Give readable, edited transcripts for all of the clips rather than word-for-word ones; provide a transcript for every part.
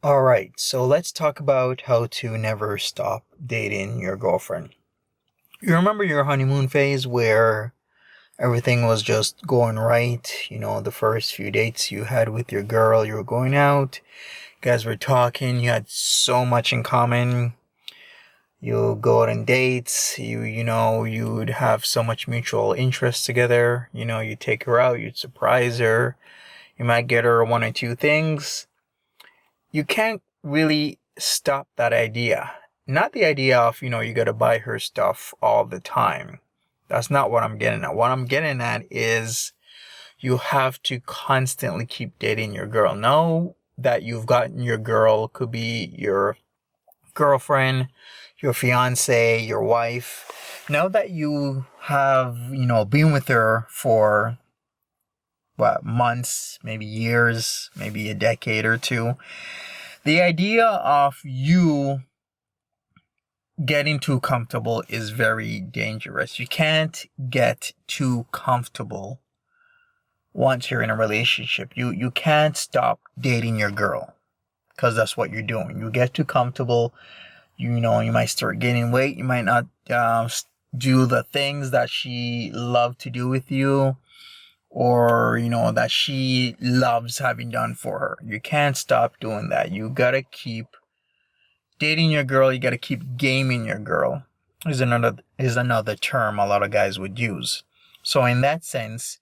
All right, so let's talk about how to never stop dating your girlfriend. You remember your honeymoon phase where everything was just going right? The first few dates you had with your girl, you were going out, you guys were talking, you had so much in common. You'll go out on dates, you'd have so much mutual interest together. You'd take her out, you'd surprise her, you might get her one or two things. You can't really stop that idea. Not the idea of, you gotta buy her stuff all the time. That's not what I'm getting at. What I'm getting at is you have to constantly keep dating your girl. Know that you've gotten your girl, could be your girlfriend, your fiance, your wife. Know that you have, been with her for what, months, maybe years, maybe a decade or two. The idea of you getting too comfortable is very dangerous. You can't get too comfortable once you're in a relationship. You can't stop dating your girl because that's what you're doing. You get too comfortable, you might start gaining weight. You might not do the things that she loved to do with you, or that she loves having done for her. You can't stop doing that. You gotta keep dating your girl. You gotta keep gaming your girl is another term a lot of guys would use. So in that sense,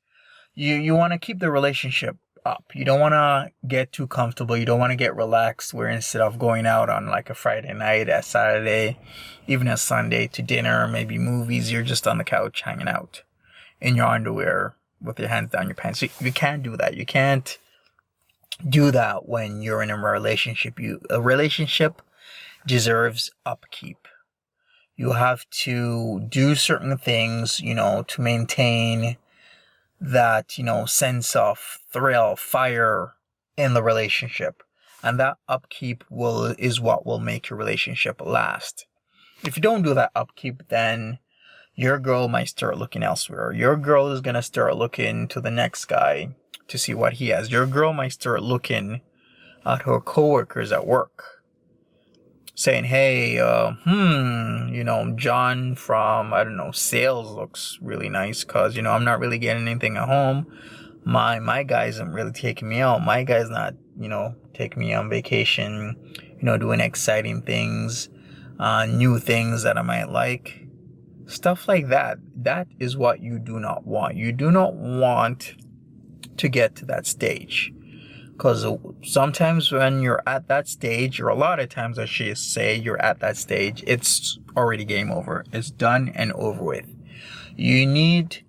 you want to keep the relationship up. You don't want to get too comfortable. You don't want to get relaxed where instead of going out on like a Friday night, a Saturday, even a Sunday to dinner, maybe movies, you're just on the couch hanging out in your underwear with your hands down your pants. You can't do that. You can't do that when you're in a relationship. A relationship deserves upkeep. You have to do certain things, to maintain that, sense of thrill, fire in the relationship. And that upkeep is what will make your relationship last. If you don't do that upkeep, then your girl might start looking elsewhere. Your girl is going to start looking to the next guy to see what he has. Your girl might start looking at her coworkers at work, saying, hey, John from, I don't know, sales looks really nice because, I'm not really getting anything at home. My guy isn't really taking me out. My guy's not, taking me on vacation, doing exciting things, new things that I might like. Stuff like that. That is what you do not want. You do not want to get to that stage. Because sometimes when you're at that stage, or a lot of times I should say you're at that stage, it's already game over. It's done and over with. You need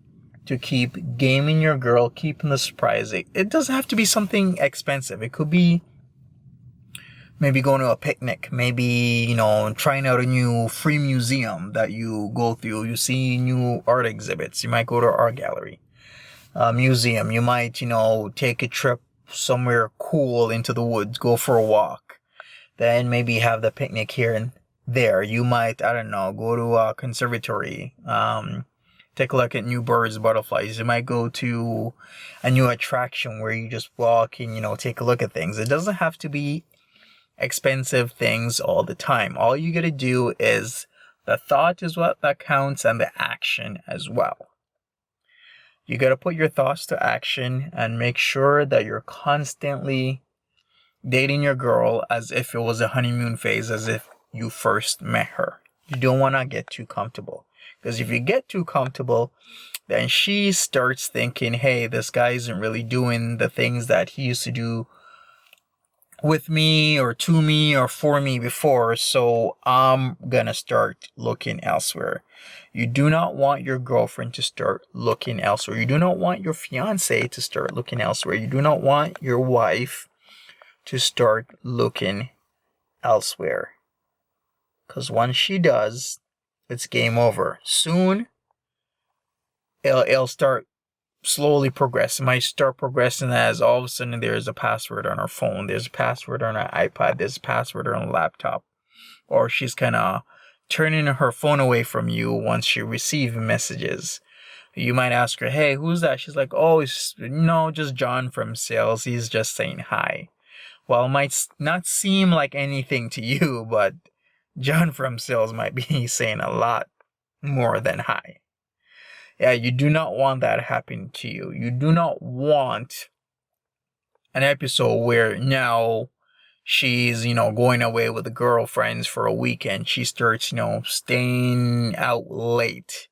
to keep gaming your girl, keeping the surprise. It doesn't have to be something expensive. It could be maybe going to a picnic, maybe, trying out a new free museum that you go through. You see new art exhibits. You might go to an art gallery, a museum. You might, take a trip somewhere cool into the woods, go for a walk. Then maybe have the picnic here and there. You might, I don't know, go to a conservatory, take a look at new birds, butterflies. You might go to a new attraction where you just walk and, take a look at things. It doesn't have to be expensive things all the time. All you gotta do is the thought is what that counts, and the action as well. You gotta put your thoughts to action and make sure that you're constantly dating your girl as if it was a honeymoon phase, as if you first met her. You don't want to get too comfortable, because if you get too comfortable, then she starts thinking, hey, this guy isn't really doing the things that he used to do with me or to me or for me before, so I'm gonna start looking elsewhere. You do not want your girlfriend to start looking elsewhere. You do not want your fiance to start looking elsewhere. You do not want your wife to start looking elsewhere, because once she does, it's game over. Soon it'll start slowly progress. It might start progressing as all of a sudden there's a password on her phone, there's a password on her iPad, there's a password on her laptop, or she's kind of turning her phone away from you once she receives messages. You might ask her, hey, who's that? She's like, oh, it's just John from sales. He's just saying hi. While it might not seem like anything to you, but John from sales might be saying a lot more than hi. Yeah, you do not want that happening to you. You do not want an episode where now she's, going away with the girlfriends for a weekend. She starts, staying out late,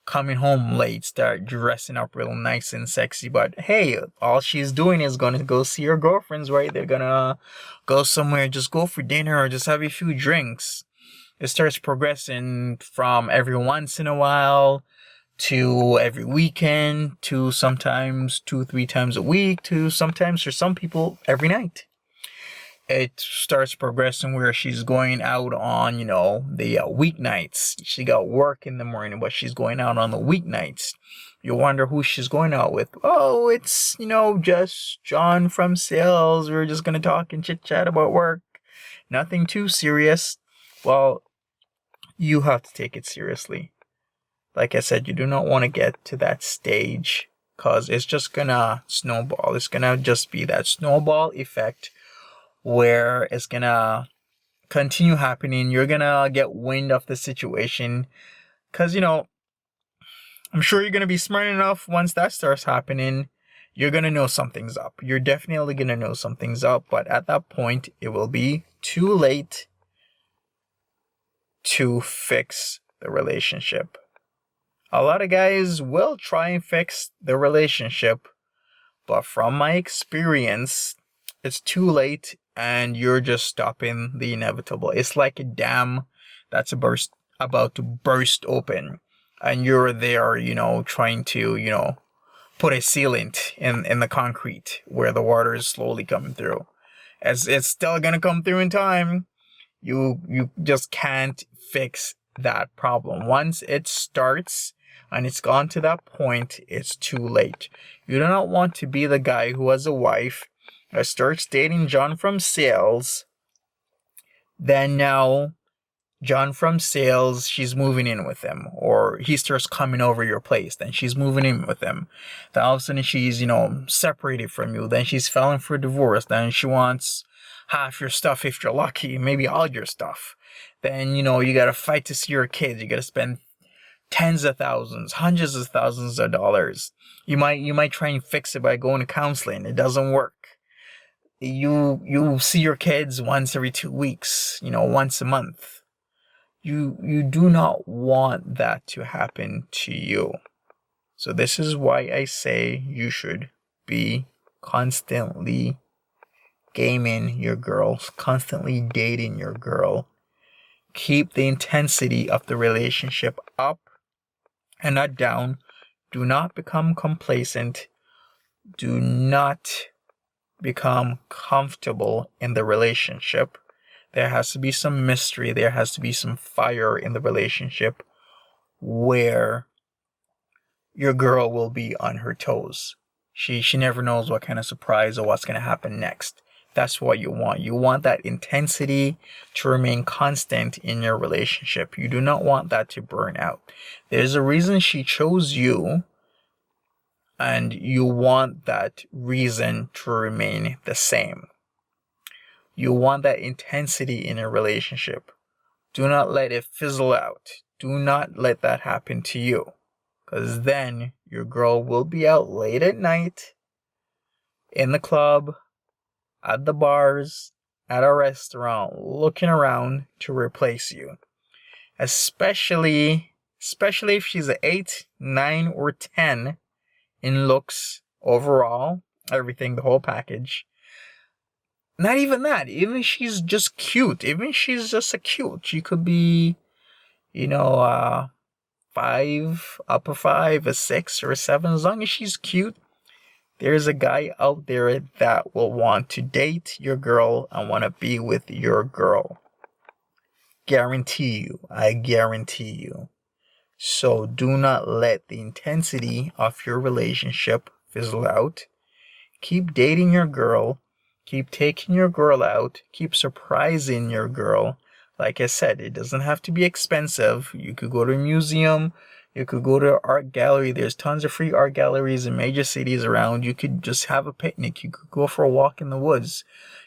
coming home late, start dressing up real nice and sexy. But hey, all she's doing is going to go see her girlfriends, right? They're going to go somewhere, just go for dinner or just have a few drinks. It starts progressing from every once in a while to every weekend to sometimes 2-3 times a week to sometimes for some people every night. It starts progressing where she's going out on, the weeknights. She got work in the morning, but she's going out on the weeknights. You wonder who she's going out with. Oh, it's, just John from sales. We're just going to talk and chit chat about work. Nothing too serious. Well, you have to take it seriously. Like I said, you do not want to get to that stage because it's just going to snowball. It's going to just be that snowball effect where it's going to continue happening. You're going to get wind of the situation because, I'm sure you're going to be smart enough once that starts happening. You're going to know something's up. You're definitely going to know something's up. But at that point, it will be too late to fix the relationship. A lot of guys will try and fix the relationship, but from my experience, it's too late and you're just stopping the inevitable. It's like a dam that's about to burst open and you're there, trying to, put a sealant in the concrete where the water is slowly coming through. As it's still going to come through in time, you just can't fix that problem. Once it starts, and it's gone to that point, it's too late. You do not want to be the guy who has a wife that starts dating John from sales. Then now, John from sales, she's moving in with him. Or he starts coming over your place. Then she's moving in with him. Then all of a sudden she's, separated from you. Then she's filing for divorce. Then she wants half your stuff if you're lucky. Maybe all your stuff. Then, you got to fight to see your kids. You got to spend tens of thousands, hundreds of thousands of dollars. You might try and fix it by going to counseling. It doesn't work. You see your kids once every 2 weeks, once a month. You do not want that to happen to you. So this is why I say you should be constantly gaming your girl, constantly dating your girl. Keep the intensity of the relationship up and not down. Do not become complacent. Do not become comfortable in the relationship. There has to be some mystery. There has to be some fire in the relationship where your girl will be on her toes. She never knows what kind of surprise or what's going to happen next. That's what you want. You want that intensity to remain constant in your relationship. You do not want that to burn out. There's a reason she chose you, and you want that reason to remain the same. You want that intensity in a relationship. Do not let it fizzle out. Do not let that happen to you. Because then your girl will be out late at night, in the club, at the bars, at a restaurant, looking around to replace you. Especially if she's an 8, 9, or 10 in looks overall, everything, the whole package. Not even that. Even if she's just cute. Even if she's just a cute. She could be, 5, upper 5, a 6, or a 7. As long as she's cute, there's a guy out there that will want to date your girl and want to be with your girl. Guarantee you. I guarantee you. So do not let the intensity of your relationship fizzle out. Keep dating your girl. Keep taking your girl out. Keep surprising your girl. Like I said, it doesn't have to be expensive. You could go to a museum. You could go to an art gallery. There's tons of free art galleries in major cities around. You could just have a picnic. You could go for a walk in the woods.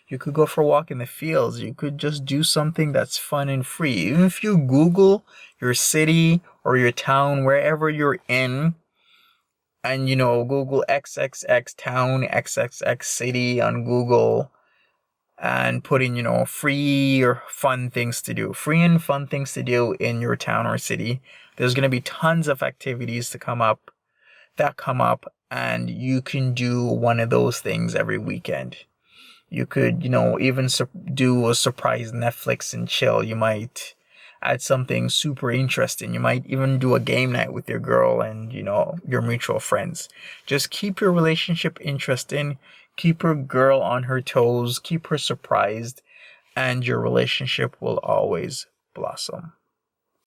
You could go for a walk in the fields. You could just do something that's fun and free. Even if you Google your city or your town, wherever you're in, and Google XXX town, XXX city on Google, and put in free or fun things to do. Free and fun things to do in your town or city. There's going to be tons of activities that come up, and you can do one of those things every weekend. You could, even do a surprise Netflix and chill. You might add something super interesting. You might even do a game night with your girl and, your mutual friends. Just keep your relationship interesting. Keep your girl on her toes. Keep her surprised. And your relationship will always blossom.